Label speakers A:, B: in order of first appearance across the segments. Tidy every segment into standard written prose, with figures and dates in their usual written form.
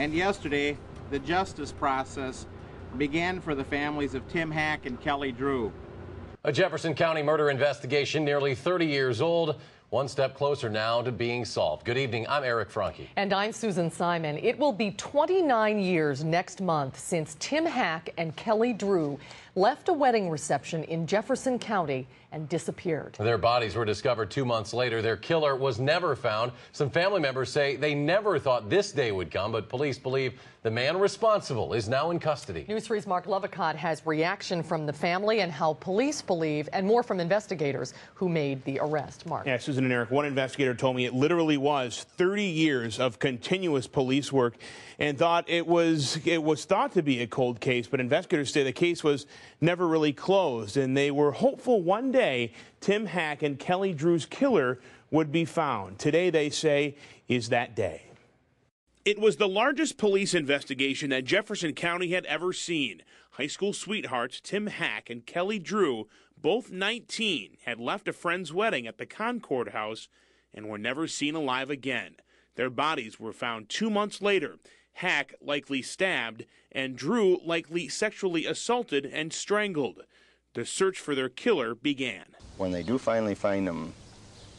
A: And yesterday, the justice process began for the families of Tim Hack and Kelly Drew.
B: A Jefferson County murder investigation nearly 30 years old. One step closer now to being solved. Good evening, I'm Eric Franke.
C: And I'm Susan Simon. It will be 29 years next month since Tim Hack and Kelly Drew left a wedding reception in Jefferson County and disappeared.
B: Their bodies were discovered 2 months later. Their killer was never found. Some family members say they never thought this day would come, but police believe the man responsible is now in custody.
C: News 3's Marc Lovicott has reaction from the family and how police believe, and more from investigators who made the arrest. Mark.
D: Yeah, Susan and Eric, one investigator told me it literally was 30 years of continuous police work and thought it was thought to be a cold case, but investigators say the case was never really closed, and they were hopeful one day Tim Hack and Kelly Drew's killer would be found. Today, they say, is that day. It was the largest police investigation that Jefferson County had ever seen. High school sweethearts Tim Hack and Kelly Drew, both 19, had left a friend's wedding at the Concord House and were never seen alive again. Their bodies were found 2 months later. Hack likely stabbed and Drew likely sexually assaulted and strangled. The search for their killer began.
E: When they do finally find them,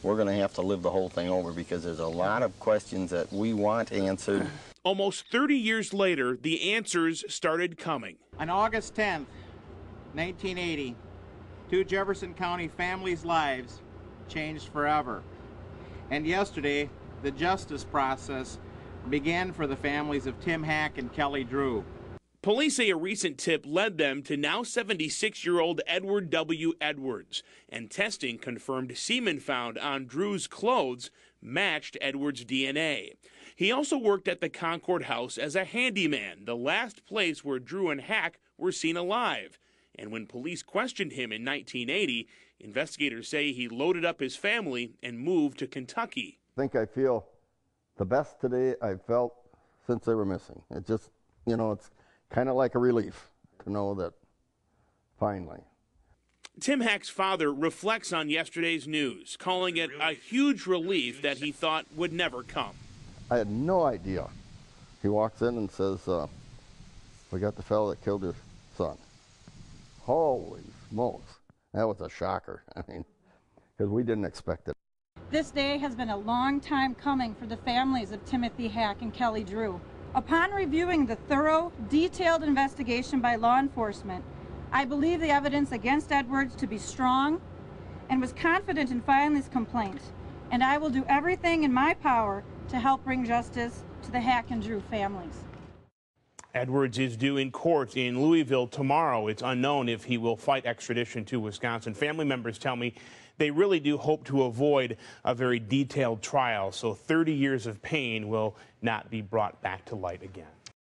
E: we're going to have to live the whole thing over because there's a lot of questions that we want answered.
D: Almost 30 years later, the answers started coming.
A: On August 10th, 1980, two Jefferson County families' lives changed forever. And yesterday, the justice process began for the families of Tim Hack and Kelly Drew.
D: Police say a recent tip led them to now 76-year-old Edward W. Edwards, and testing confirmed semen found on Drew's clothes matched Edwards' DNA. He also worked at the Concord House as a handyman, the last place where Drew and Hack were seen alive. And when police questioned him in 1980, investigators say he loaded up his family and moved to Kentucky.
E: I think I feel the best today I've felt since they were missing. It just, it's kind of like a relief to know that finally.
D: Tim Hack's father reflects on yesterday's news, calling it a huge relief that he thought would never come.
E: I had no idea. He walks in and says, we got the fellow that killed your son. Holy smokes. That was a shocker. Because we didn't expect it.
F: This day has been a long time coming for the families of Timothy Hack and Kelly Drew. Upon reviewing the thorough, detailed investigation by law enforcement, I believe the evidence against Edwards to be strong and was confident in filing this complaint. And I will do everything in my power to help bring justice to the Hack and Drew families.
D: Edwards is due in court in Louisville tomorrow. It's unknown if he will fight extradition to Wisconsin. Family members tell me they really do hope to avoid a very detailed trial, so 30 years of pain will not be brought back to light again.